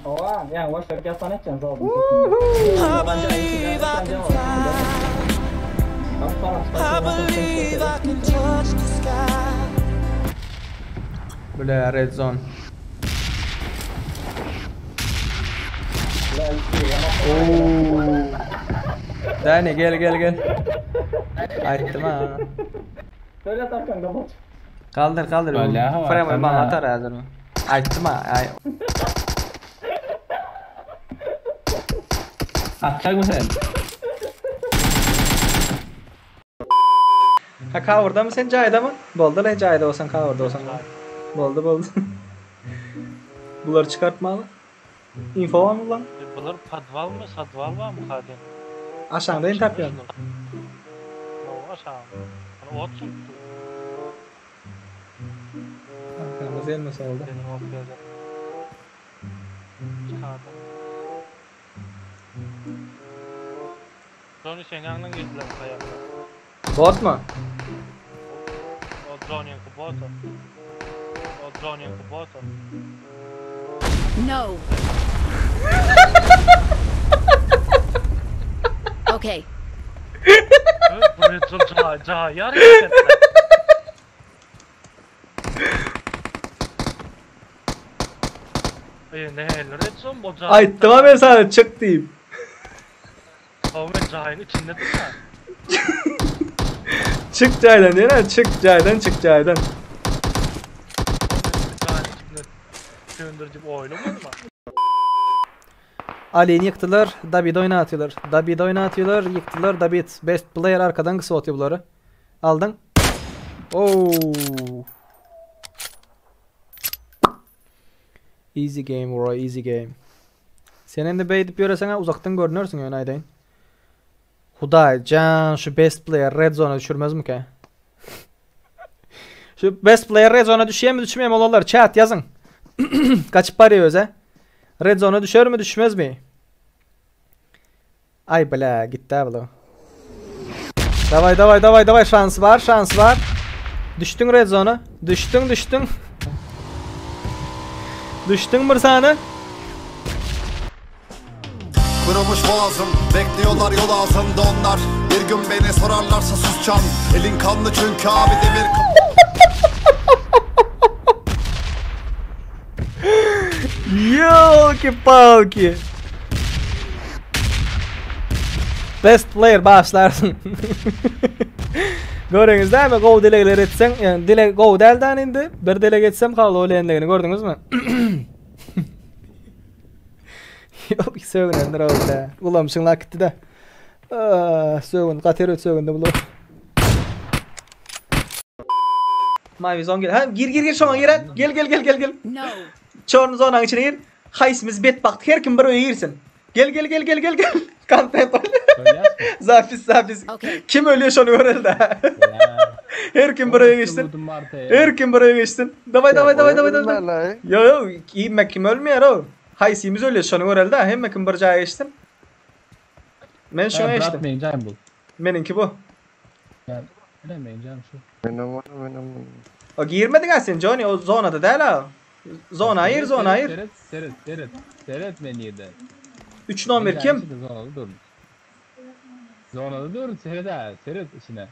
Oha, yani boş ver sana edeceksin zaten. Böyle red zone. Dani gel. Aytdım ha. Söyle Tarkan kapat. Kaldır. Vallahi var, Frame bana tamam. atar hazır mı? Aytdım ha. Atacak mısın? Ha cover'da mı sen Cahide mı? Boldu lan Cahide olsan cover'da olsan. Boldu. Bunları çıkartmalı. Info var mı lan? Bular podval mı, sadval var mı hadi? Aşağıda in tapıyorum. O aşağı. Hani ot tuttu. Arkamız elmas oldu. Benim o gözü. Çıkardım. Drone sen yanından girdiler kayakta. Bot mu? O drone yankı bota. O drone yankı bota. No. Okay. Buraya caha yar ettiler. Ne eller etsin bu caha. Aytdım ha ben sana çık diyeyim. Ama cahayın içinde durma. Çık Cahiden değil ha? Çık Cahiden. Cahayın içinde söndürücü bir oynamadı mı? Ali'ni yıktılar. David'i oynatıyorlar. Yıktılar. David. Best player arkadan kısa atıyor bunları. Aldın. Oo. Easy game bro. Easy game. Senin de beydip yöresene uzaktan görünürsün yani Aydayın. Huday can şu best player red zone'a düşürmez mi ki? Şu best player red zone'a düşüyor mu düşmüyor mu olanlar chat yazın. Kaç para öze? Red zone'a düşer mi düşmez mi? Ay bla gitti abla. Davay şans var. Düştün red zone'a. Düştün. Düştün bir saniye. Kırılmış boğazım, bekliyorlar yol ağzında onlar. Bir gün beni sorarlarsa susacağım. Elin kanlı çünkü abi demir Yolki-palki. Best player başlarsın. Gördünüz değil mi? Go delegeler etsen, yani dile go delden indi. Bir dele geçsem kaldı o leğenlerini gördünüz mü? Yok sögünendir oldu da. Ulamışın lakitti de. Sögün, kateri sögündü bulu. Mavi zon gel. Ha gir şuna gir. Gel. No. Çorun zonanın içine gir. Haysimiz bet baktı. Her kim buraya girsin. Gel. Content ol. Zafis. Okay. Kim ölüyor şunu görelim de. Her kim buraya geçsin. Davay. Yo, iyi kim ölmüyor o. Haysimiz ölüyor şunu görelim de. Hem kim buraya geçsin. Ben şuna geçtim. Bırakmayın canım bu. Benimki bu. Bırakmayın canım şu. O girmedin ha sen Johnny. O zonada değil ha. Zona ayır. Seyret beni yedi. 3-11 kim? Zonada dur. Seyret işine.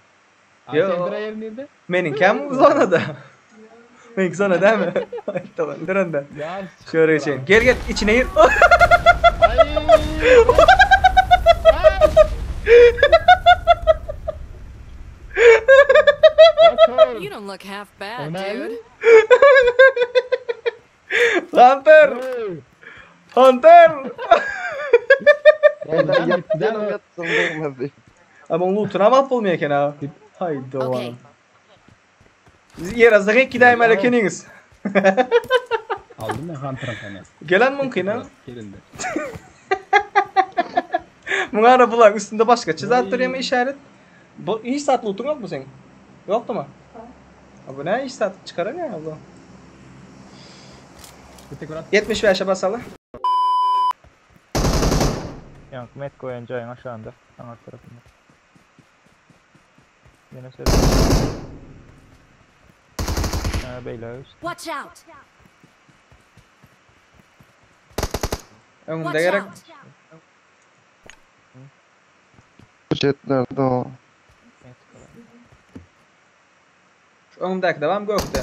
Yo. Sendra yer nerede? Benimki hem zonada. Benimki zona değil mi? Tamam dur onda. Ya. Şöyle geçeyim. Gel içine gir. You don't look half bad, dude. Hunter. yatsın. Ama loot'una mahvolmuyor ki ha. Haydi o Okay. an. Yerazda renk gideyim elekeniz. Aldım ya Hunter'ın sana. Gelen mümkün ha. Gelin de. Bunu arabalar üstünde başka çizattırıyor mu işaret? Bu iyi saat loot'un yok mu senin? Yoktu mu? Bu ne iyi saat çıkaramıyor ya bu. 75'e basalım. Yank met koyacağın aşağında. Ana tarafında. Yine söyle. Beyler üst. Watch out. Önümde Watch gerek. out! Jetlerde o. Şu önümdeki devam gökte.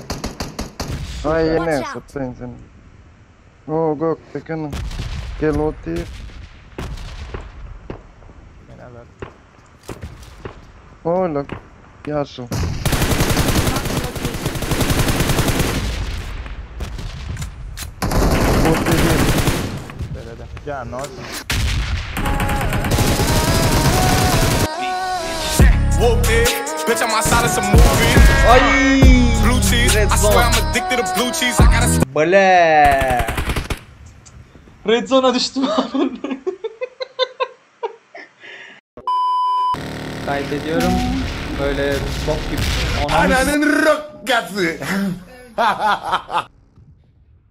Ay Watch yine out. satayım seni. O göktekini. Gel otur. Oğlum. Yaşıl. Otur. Whoop it, bitch, I'm outside of some movie. Ay! Blue cheese, Red I swear zone. I'm addicted to blue cheese. I gotta Ble. Red zone'a düştüm abi. Kaydediyorum. Böyle bok gibi. Ananın rokkası.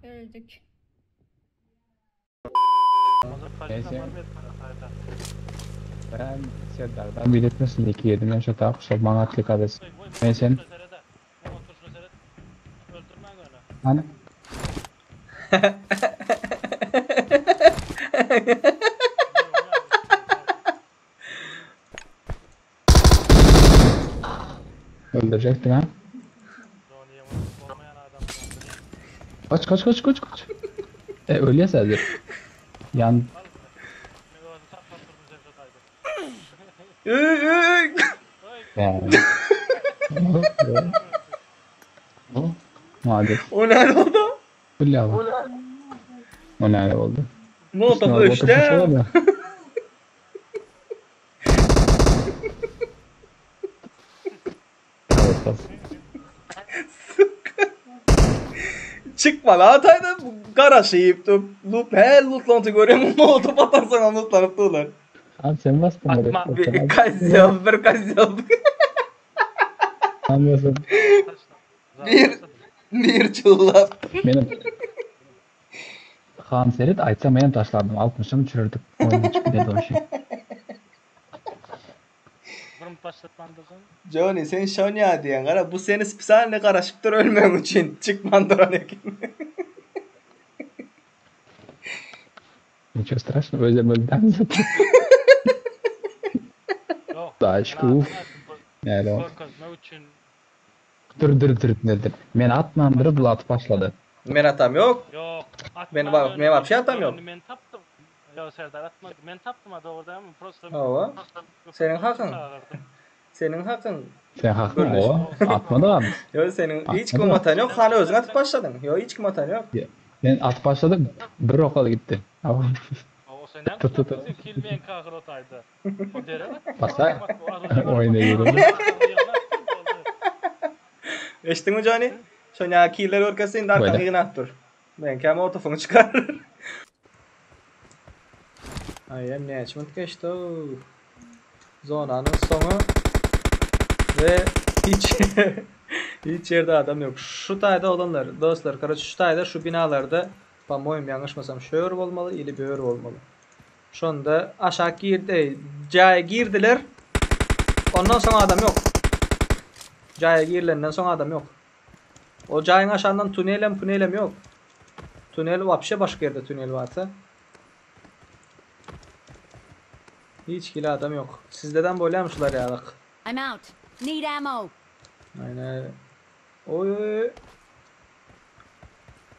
Öldük. Neyse. Ben Serdar'dan belirtmesin 2 yedim ben şu tak şu manatlık adres. Neyse. Hani? Öldürecektin ha? Kaç. Öyle Serdar. Yan yani. Hadi. O nerede oldu? Öyle abi. O nerede oldu? Ne oldu işte? Çıkma la ataydı garaj yiyiptim. Lootlant'ı görüyorum. Ne oldu batarsan lootlanıp durlar. Abi sen bastın Atma. oraya. Bir kaç yıl. Anlıyorsun. Bir çıllap. Benim Kaan Serit aytsam benim taşlardım. 60'ını çürürdük. Oyun çıktı dedi o şey. Burun başlatmandırdın. Johnny sen Shonya diyen kara bu seni spesialine karışıktır ölmem için. Çıkman duran ekin. Ничего страшного, özlem öldüm. Yok. Daha şükür. Yani o. Ne için? Dur. Men atmandırıp bu at başladı. Men atam yok. Yok. Ben bak, ben bir şey atamıyorum. Ben taptım. Ya Serdar atmadı. Ben taptım hadi orada ama prosta. Ova. Senin hakkın. Senin hakkın. Sen haklı o. Atmadı abi. Yok senin hiç Atmadı. kumatan yok. Hala özün atıp başladın. Yok hiç kumatan yok. Ben at başladı. Bir okul gitti. O senden Tut. kilmeyen kahır otaydı. O dere bak. Basa oyuna girdi. Eştin mi Johnny? Shonya killer orkasın da arkan Böyle. yığın attır. Ben kema ortofonu çıkar. I am Neçment geçti o. Zonanın sonu. Ve hiç yerde adam yok. Şu tayda olanlar dostlar kardeş şu tayda şu binalarda pamoyum yanlışmasam şöyle olmalı ili böyle olmalı. Şu anda aşağı girdi. Caya girdiler. Ondan sonra adam yok. Caya girilenden sonra adam yok. O cayın aşağından tünelem yok. Tünel vapşe başka yerde tünel varsa. Hiç gile adam yok. Sizden böyle yapmışlar ya bak. I'm out. Need ammo. Aynen. Oy.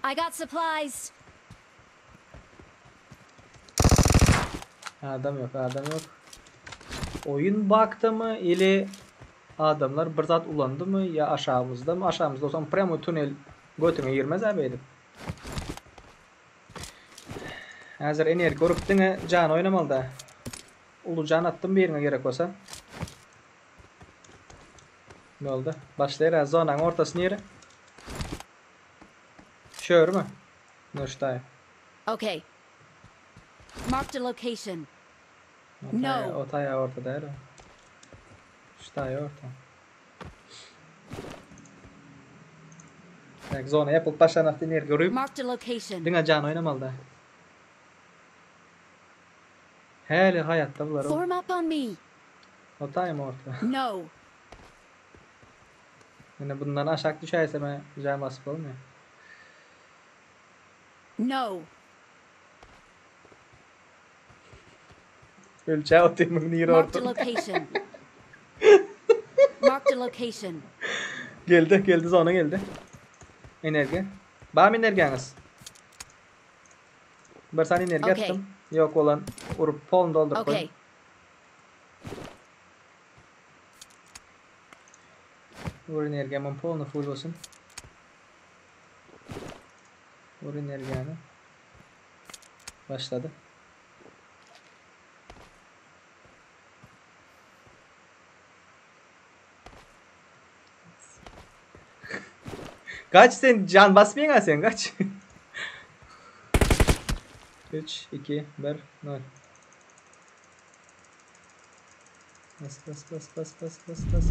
I got supplies. Adam yok. Oyun baktı mı ili adamlar bir zat ulandı mı ya aşağımızda mı? Aşağımızda olsam premo tünel götüne girmez abiydim. Hazır enerji koruptun can oynamalı da. Ulu can attım bir yerine gerek olsa. Ne oldu? Başlayır zonanın ortasını yeri. Şöyle mü? Nuştay. Okay. Marked a location. Otaya, No. otaya ortada her o. Ştay orta. Tak zona yapıp başan attı yer görüp Marked a location. Dina can oynamalı da. Hele hayatta bular o. Form up on me. Otaya mı orta? No. Yani bundan aşağı düşerse ben can basıp olmuyor. No. Ölçeği atayım nire Marked a orta. location. Marked a location. Geldi zona geldi. Enerji. Var mı enerjiniz? Bir saniye enerji Okey. attım. Yok olan vurup polunu doldur koy. Okay. Vur enerji hemen polunu full olsun. Vur enerjini. Başladı. Kaç sen can basmayan sen kaç. 3 2 1 0. Bas.